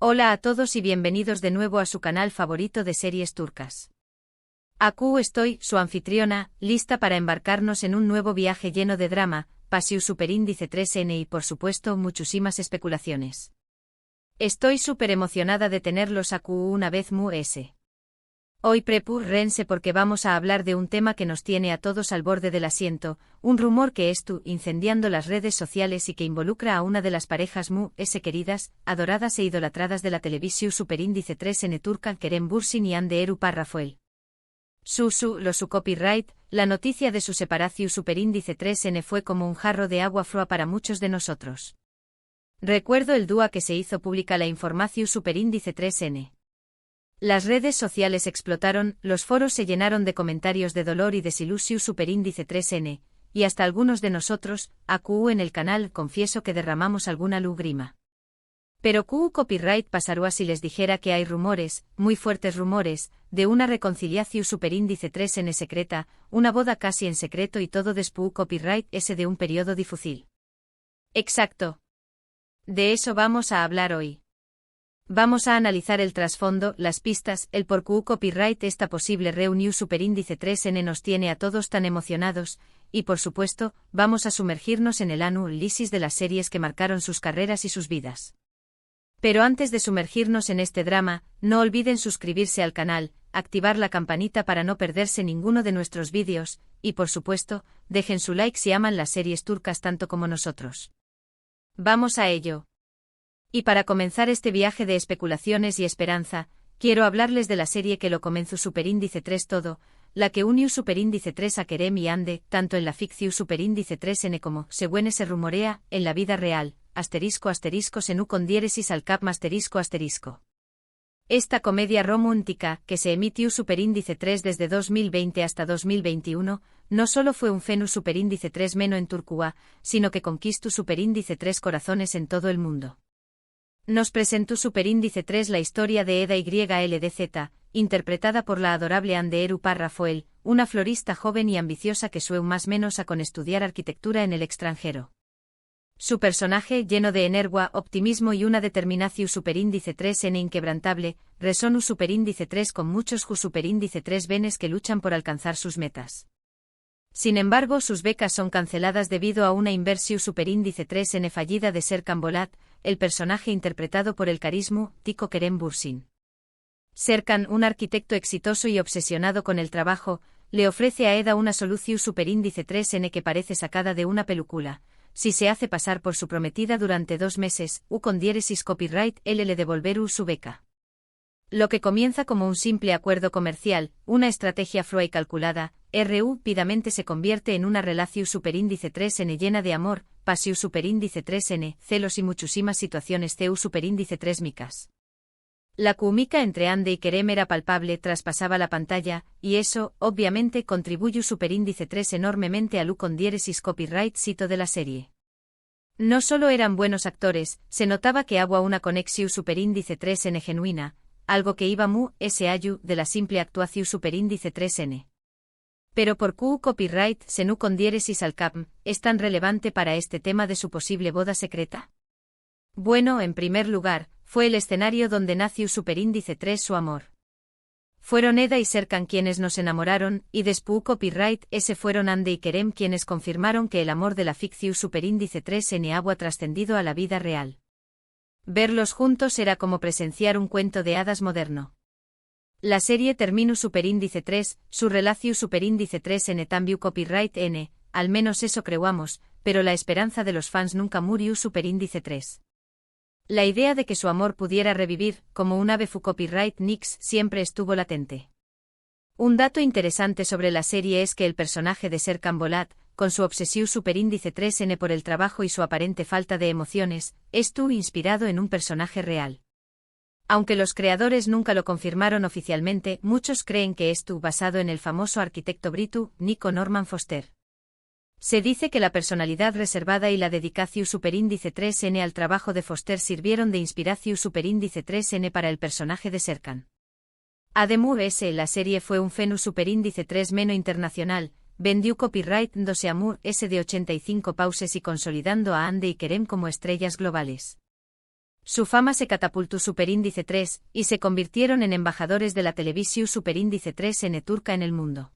Hola a todos y bienvenidos de nuevo a su canal favorito de series turcas. Aquí estoy, su anfitriona, lista para embarcarnos en un nuevo viaje lleno de drama, pasión superíndice 3N y por supuesto muchísimas especulaciones. Estoy súper emocionada de tenerlos aquí una vez más. Hoy prepárense porque vamos a hablar de un tema que nos tiene a todos al borde del asiento, un rumor que está incendiando las redes sociales y que involucra a una de las parejas más queridas, adoradas e idolatradas de la televisión superíndice 3N turca, Kerem Bürsin y Hande Erupar Rafael. Su copyright, la noticia de su separación superíndice 3N fue como un jarro de agua fría para muchos de nosotros. Recuerdo el día que se hizo pública la información superíndice 3N. Las redes sociales explotaron, los foros se llenaron de comentarios de dolor y desilusión superíndice 3N, y hasta algunos de nosotros, aquí en el canal, confieso que derramamos alguna lágrima. Pero copyright pasaría si les dijera que hay rumores, muy fuertes rumores, de una reconciliación superíndice 3N secreta, una boda casi en secreto y todo después copyright ese de un periodo difícil. Exacto. De eso vamos a hablar hoy. Vamos a analizar el trasfondo, las pistas, el por qué copyright esta posible reunión superíndice 3N nos tiene a todos tan emocionados, y por supuesto, vamos a sumergirnos en el análisis de las series que marcaron sus carreras y sus vidas. Pero antes de sumergirnos en este drama, no olviden suscribirse al canal, activar la campanita para no perderse ninguno de nuestros vídeos, y por supuesto, dejen su like si aman las series turcas tanto como nosotros. Vamos a ello. Y para comenzar este viaje de especulaciones y esperanza, quiero hablarles de la serie que lo comenzó superíndice 3 todo, la que unió superíndice 3 a Kerem y Hande, tanto en la ficción superíndice 3N como, según se rumorea, en la vida real, *** con diéresis al cap ***. Esta comedia romántica, que se emitió superíndice 3 desde 2020 hasta 2021, no solo fue un fenómeno superíndice 3 meno en Turquía, sino que conquistó superíndice 3 corazones en todo el mundo. Nos presentó superíndice 3 la historia de Eda YLDZ, interpretada por la adorable Hande Erupar Rafael, una florista joven y ambiciosa que sueña más menos a con estudiar arquitectura en el extranjero. Su personaje, lleno de energía, optimismo y una determinación superíndice 3N inquebrantable, resonó superíndice 3 con muchos superíndice 3 venes que luchan por alcanzar sus metas. Sin embargo, sus becas son canceladas debido a una inversión superíndice 3N fallida de Serkan Bolat, el personaje interpretado por el carismático Kerem Bürsin. Serkan, un arquitecto exitoso y obsesionado con el trabajo, le ofrece a Eda una solución superíndice 3N que parece sacada de una película. Si se hace pasar por su prometida durante 2 meses, con diéresis copyright, él le devolverá su beca. Lo que comienza como un simple acuerdo comercial, una estrategia fría y calculada, rápidamente se convierte en una relación superíndice 3N llena de amor, pasión superíndice 3N, celos y muchísimas situaciones CU superíndice 3 micas. La química entre Hande y Kerem era palpable, traspasaba la pantalla, y eso, obviamente, contribuyó superíndice 3 enormemente al con diéresis copyright sito de la serie. No solo eran buenos actores, se notaba que había una conexión superíndice 3N genuina, algo que iba muy ayu de la simple actuación superíndice 3N. Pero por qué copyright senu con diéresis al cap es tan relevante para este tema de su posible boda secreta. Bueno, en primer lugar, fue el escenario donde nació superíndice 3 su amor. Fueron Eda y Serkan quienes nos enamoraron, y después copyright ese fueron Hande y Kerem quienes confirmaron que el amor de la ficción superíndice 3N había trascendido a la vida real. Verlos juntos era como presenciar un cuento de hadas moderno. La serie terminó superíndice 3, su relación superíndice 3N también copyright N, al menos eso creamos, pero la esperanza de los fans nunca murió superíndice 3. La idea de que su amor pudiera revivir, como un ave fu copyright Nix, siempre estuvo latente. Un dato interesante sobre la serie es que el personaje de Serkan Bolat, con su obsesión superíndice 3N por el trabajo y su aparente falta de emociones, estuvo inspirado en un personaje real. Aunque los creadores nunca lo confirmaron oficialmente, muchos creen que estuvo basado en el famoso arquitecto británico Norman Foster. Se dice que la personalidad reservada y la dedicación superíndice 3N al trabajo de Foster sirvieron de inspiración superíndice 3N para el personaje de Serkan. Además, la serie fue un fenómeno superíndice 3 meno internacional, vendió copyright dándose a de 85 pauses y consolidando a Hande y Kerem como estrellas globales. Su fama se catapultó superíndice 3, y se convirtieron en embajadores de la televisión superíndice 3N turca en el mundo.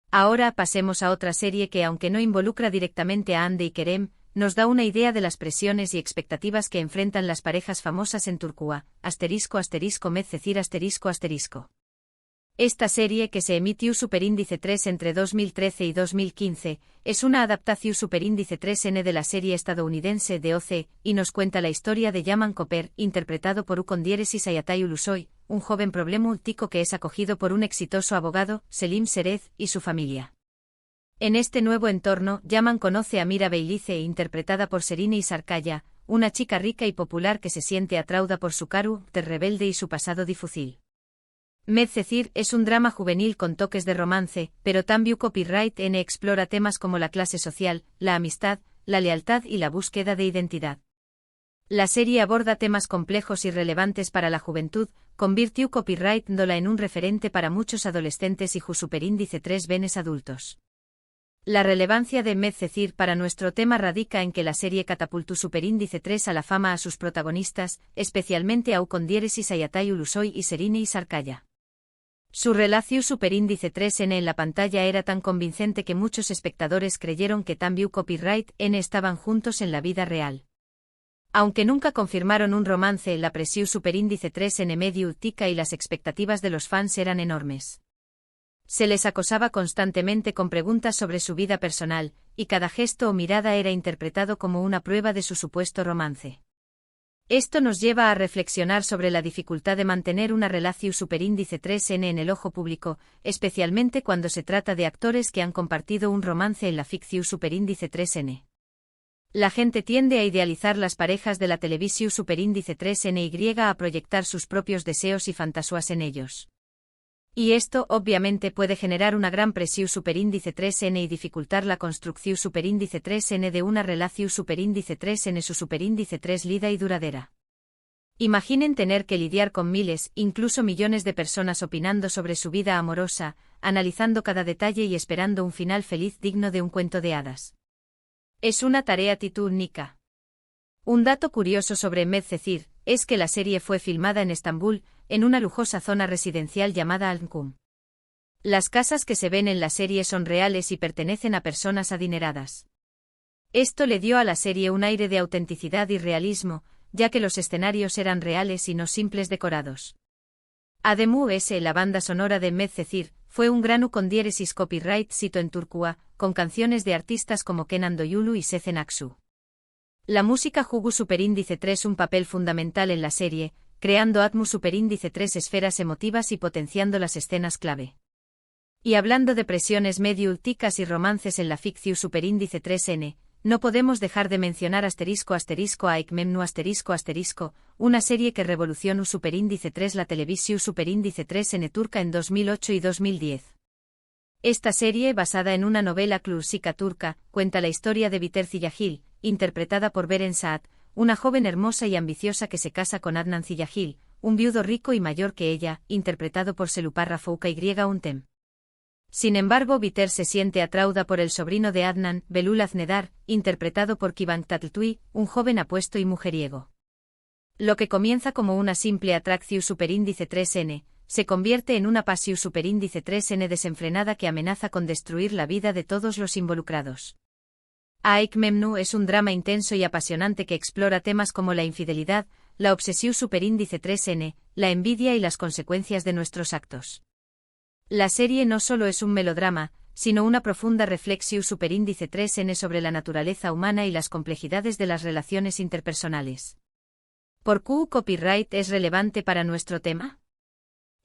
Ahora pasemos a otra serie que, aunque no involucra directamente a Hande y Kerem, nos da una idea de las presiones y expectativas que enfrentan las parejas famosas en Turquía, **Medcezir**. Esta serie, que se emitió superíndice 3 entre 2013 y 2015, es una adaptación superíndice 3N de la serie estadounidense de OC, y nos cuenta la historia de Yaman Koper, interpretado por Ukondieresis Ayatay Ulusoy, un joven problemático que es acogido por un exitoso abogado, Selim Serez, y su familia. En este nuevo entorno, Yaman conoce a Mira Beylice, interpretada por Serine Isarkaya, una chica rica y popular que se siente atraída por su carácter rebelde y su pasado difícil. Medcezir es un drama juvenil con toques de romance, pero también Copyright N explora temas como la clase social, la amistad, la lealtad y la búsqueda de identidad. La serie aborda temas complejos y relevantes para la juventud, convirtió Copyright Ndola en un referente para muchos adolescentes y su superíndice 3 venes adultos. La relevancia de Medcezir para nuestro tema radica en que la serie catapultó superíndice 3 a la fama a sus protagonistas, especialmente a Ukondieresis Ayatay Ulusoy y Serine Isarkaya. Su relación superíndice 3N en la pantalla era tan convincente que muchos espectadores creyeron que también Copyright N estaban juntos en la vida real. Aunque nunca confirmaron un romance, la presión superíndice 3N medio tica y las expectativas de los fans eran enormes. Se les acosaba constantemente con preguntas sobre su vida personal, y cada gesto o mirada era interpretado como una prueba de su supuesto romance. Esto nos lleva a reflexionar sobre la dificultad de mantener una relación superíndice 3N en el ojo público, especialmente cuando se trata de actores que han compartido un romance en la ficción superíndice 3N. La gente tiende a idealizar las parejas de la televisión superíndice 3N y a proyectar sus propios deseos y fantasías en ellos. Y esto, obviamente, puede generar una gran presión superíndice 3N y dificultar la construcción superíndice 3N de una relación superíndice 3N su superíndice 3 lida y duradera. Imaginen tener que lidiar con miles, incluso millones de personas opinando sobre su vida amorosa, analizando cada detalle y esperando un final feliz digno de un cuento de hadas. Es una tarea titánica. Un dato curioso sobre Medcezir es que la serie fue filmada en Estambul, en una lujosa zona residencial llamada Alnkum. Las casas que se ven en la serie son reales y pertenecen a personas adineradas. Esto le dio a la serie un aire de autenticidad y realismo, ya que los escenarios eran reales y no simples decorados. Además, la banda sonora de Medcezir fue un gran Ukondieresis Copyright sito en Turquía, con canciones de artistas como Kenan Doğulu y Sezen Aksu. La música jugó superíndice 3 un papel fundamental en la serie, creando atmos superíndice 3 esferas emotivas y potenciando las escenas clave. Y hablando de presiones medio ulticas y romances en la ficción superíndice 3N, no podemos dejar de mencionar *** Aikmemnu ***, una serie que revolucionó superíndice 3 la televisión superíndice 3N turca en 2008 y 2010. Esta serie, basada en una novela clásica turca, cuenta la historia de Biter Ziyagil, interpretada por Beren Saat, una joven hermosa y ambiciosa que se casa con Adnan Ziyagil, un viudo rico y mayor que ella, interpretado por Selupar Rafouka y Untem. Sin embargo, Biter se siente atraída por el sobrino de Adnan, Belul Aznedar, interpretado por Kivan Tatltui, un joven apuesto y mujeriego. Lo que comienza como una simple atracción superíndice 3N, se convierte en una pasión superíndice 3N desenfrenada que amenaza con destruir la vida de todos los involucrados. Aikmemnu es un drama intenso y apasionante que explora temas como la infidelidad, la obsesión superíndice 3N, la envidia y las consecuencias de nuestros actos. La serie no solo es un melodrama, sino una profunda reflexión superíndice 3N sobre la naturaleza humana y las complejidades de las relaciones interpersonales. ¿Por qué copyright es relevante para nuestro tema?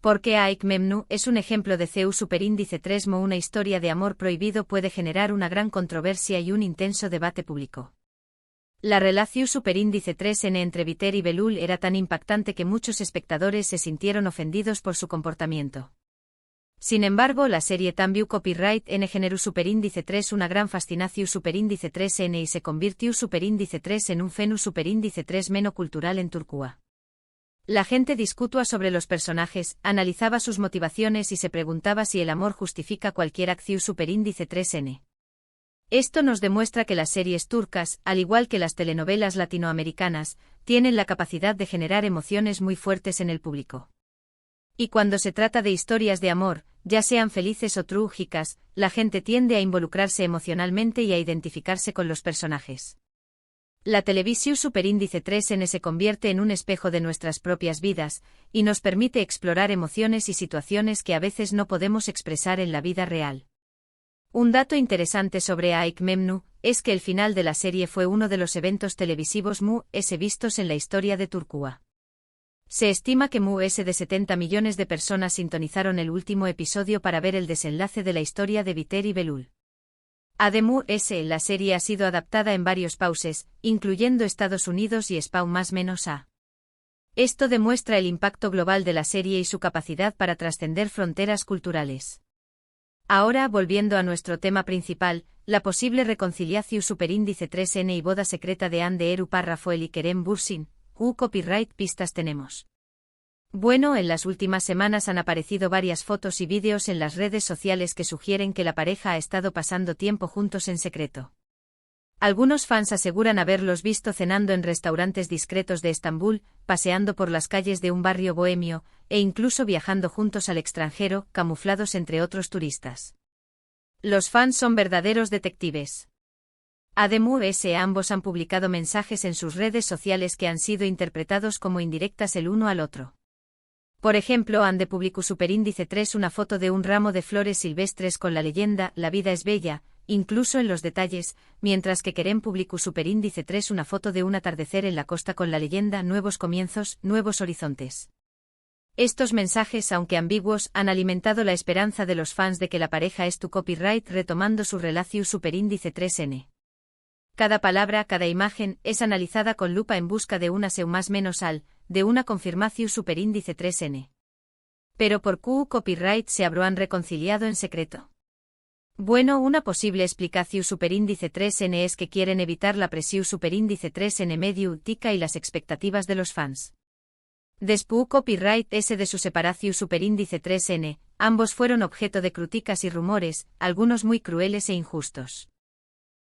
Porque Aikmemnu es un ejemplo de CEU superíndice 3 una historia de amor prohibido puede generar una gran controversia y un intenso debate público. La relación superíndice 3N entre Biter y Belul era tan impactante que muchos espectadores se sintieron ofendidos por su comportamiento. Sin embargo, la serie también Copyright N generó superíndice 3 una gran fascinación superíndice 3N y se convirtió superíndice 3 en un fenómeno superíndice 3 cultural en Turquía. La gente discutía sobre los personajes, analizaba sus motivaciones y se preguntaba si el amor justifica cualquier acción superíndice 3N. Esto nos demuestra que las series turcas, al igual que las telenovelas latinoamericanas, tienen la capacidad de generar emociones muy fuertes en el público. Y cuando se trata de historias de amor, ya sean felices o trágicas, la gente tiende a involucrarse emocionalmente y a identificarse con los personajes. La televisión superíndice 3N se convierte en un espejo de nuestras propias vidas, y nos permite explorar emociones y situaciones que a veces no podemos expresar en la vida real. Un dato interesante sobre Aik Memnu es que el final de la serie fue uno de los eventos televisivos más vistos en la historia de Turquía. Se estima que más de 70 millones de personas sintonizaron el último episodio para ver el desenlace de la historia de Biter y Belul. Además, la serie ha sido adaptada en varios países, incluyendo Estados Unidos y España +A. Esto demuestra el impacto global de la serie y su capacidad para trascender fronteras culturales. Ahora, volviendo a nuestro tema principal, la posible reconciliación superíndice 3N y boda secreta de Hande Erupar Rafael y Kerem Bürsin. Copyright pistas tenemos. Bueno, en las últimas semanas han aparecido varias fotos y vídeos en las redes sociales que sugieren que la pareja ha estado pasando tiempo juntos en secreto. Algunos fans aseguran haberlos visto cenando en restaurantes discretos de Estambul, paseando por las calles de un barrio bohemio, e incluso viajando juntos al extranjero, camuflados entre otros turistas. Los fans son verdaderos detectives. Además, ambos han publicado mensajes en sus redes sociales que han sido interpretados como indirectas el uno al otro. Por ejemplo, Hande publicó superíndice 3 una foto de un ramo de flores silvestres con la leyenda «La vida es bella», incluso en los detalles, mientras que Kerem publicó superíndice 3 una foto de un atardecer en la costa con la leyenda «Nuevos comienzos, nuevos horizontes». Estos mensajes, aunque ambiguos, han alimentado la esperanza de los fans de que la pareja es tu copyright retomando su relación superíndice 3N. Cada palabra, cada imagen, es analizada con lupa en busca de una de una confirmación superíndice 3N. Pero ¿por qué copyright se habrán reconciliado en secreto? Bueno, una posible explicación superíndice 3N es que quieren evitar la presión superíndice 3N medio tica y las expectativas de los fans. Después copyright de su separación superíndice 3N, ambos fueron objeto de críticas y rumores, algunos muy crueles e injustos.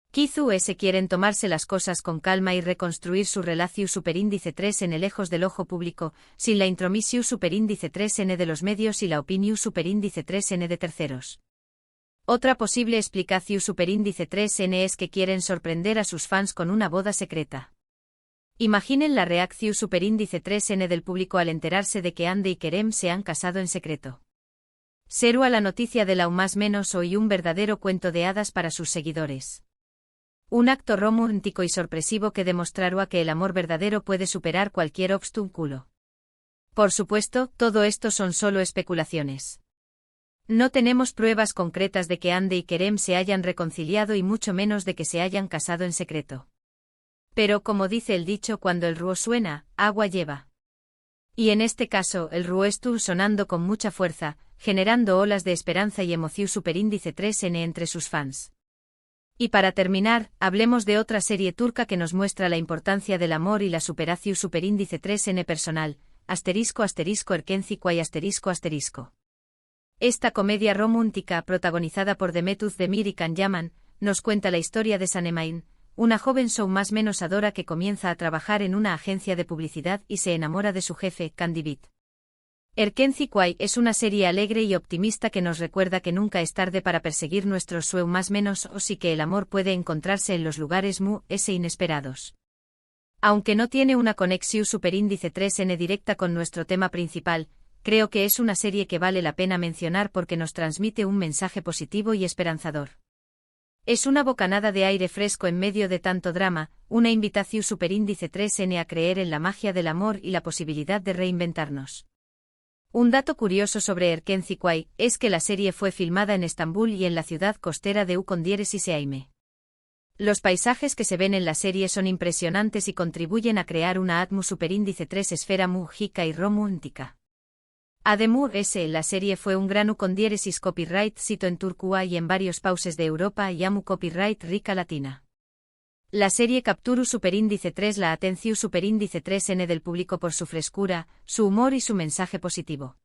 Quizás quieren tomarse las cosas con calma y reconstruir su relación superíndice 3N lejos del ojo público, sin la intromisión superíndice 3N de los medios y la opinión superíndice 3N de terceros. Otra posible explicación superíndice 3N es que quieren sorprender a sus fans con una boda secreta. Imaginen la reacción superíndice 3N del público al enterarse de que Hande y Kerem se han casado en secreto. Será la noticia de la +, hoy un verdadero cuento de hadas para sus seguidores. Un acto romántico y sorpresivo que demostrará que el amor verdadero puede superar cualquier obstáculo. Por supuesto, todo esto son solo especulaciones. No tenemos pruebas concretas de que Hande y Kerem se hayan reconciliado y mucho menos de que se hayan casado en secreto. Pero como dice el dicho, cuando el río suena, agua lleva. Y en este caso, el río estuvo sonando con mucha fuerza, generando olas de esperanza y emoción superíndice 3N entre sus fans. Y para terminar, hablemos de otra serie turca que nos muestra la importancia del amor y la superación superíndice 3N personal, **Erkenci Esta comedia romántica, protagonizada por Demet Özdemir y Can Yaman, nos cuenta la historia de Sanemane, una joven adora que comienza a trabajar en una agencia de publicidad y se enamora de su jefe, Candibit. Erkenci es una serie alegre y optimista que nos recuerda que nunca es tarde para perseguir nuestros sueños o sí que el amor puede encontrarse en los lugares inesperados. Aunque no tiene una conexión superíndice 3N directa con nuestro tema principal, creo que es una serie que vale la pena mencionar porque nos transmite un mensaje positivo y esperanzador. Es una bocanada de aire fresco en medio de tanto drama, una invitación superíndice 3N a creer en la magia del amor y la posibilidad de reinventarnos. Un dato curioso sobre Erkenci es que la serie fue filmada en Estambul y en la ciudad costera de Ukondieres y Seaime. Los paisajes que se ven en la serie son impresionantes y contribuyen a crear una atmósfera superíndice 3 esfera múgica y romántica. Además, la serie fue un gran Ukondieresis copyright cito en Turquía y en varios países de Europa y amu copyright rica latina. La serie capturó superíndice 3 la atención superíndice 3N del público por su frescura, su humor y su mensaje positivo.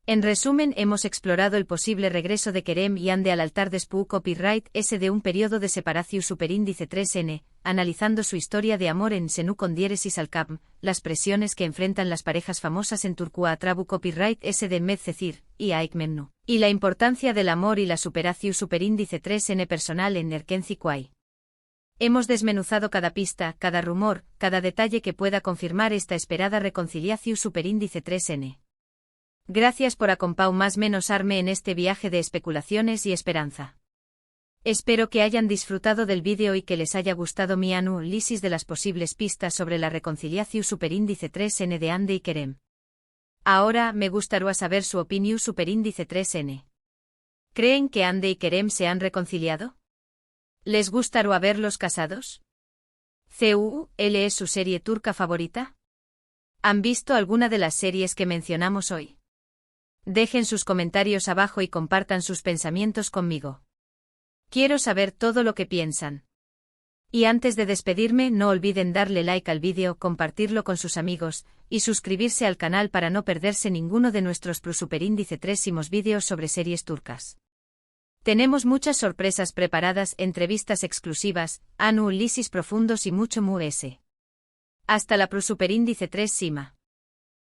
En resumen, hemos explorado el posible regreso de Kerem y Ande al altar de SPU Copyright S de un periodo de separatio superíndice 3N, analizando su historia de amor en Senu con diéresis al Capm, las presiones que enfrentan las parejas famosas en Turcua Trabu Copyright S de Medcecir y Aikmennu, y la importancia del amor y la superatio superíndice 3N personal en Erkenci Kwai. Hemos desmenuzado cada pista, cada rumor, cada detalle que pueda confirmar esta esperada reconciliatio superíndice 3N. Gracias por acompañarme en este viaje de especulaciones y esperanza. Espero que hayan disfrutado del vídeo y que les haya gustado mi análisis de las posibles pistas sobre la reconciliación superíndice 3N de Ande y Kerem. Ahora me gustaría saber su opinión superíndice 3N. ¿Creen que Ande y Kerem se han reconciliado? ¿Les gustaría verlos casados? ¿CUL es su serie turca favorita? ¿Han visto alguna de las series que mencionamos hoy? Dejen sus comentarios abajo y compartan sus pensamientos conmigo. Quiero saber todo lo que piensan. Y antes de despedirme, no olviden darle like al vídeo, compartirlo con sus amigos, y suscribirse al canal para no perderse ninguno de nuestros superíndice 3 vídeos sobre series turcas. Tenemos muchas sorpresas preparadas, entrevistas exclusivas, análisis profundos y mucho más. Hasta la superíndice 3 Sima.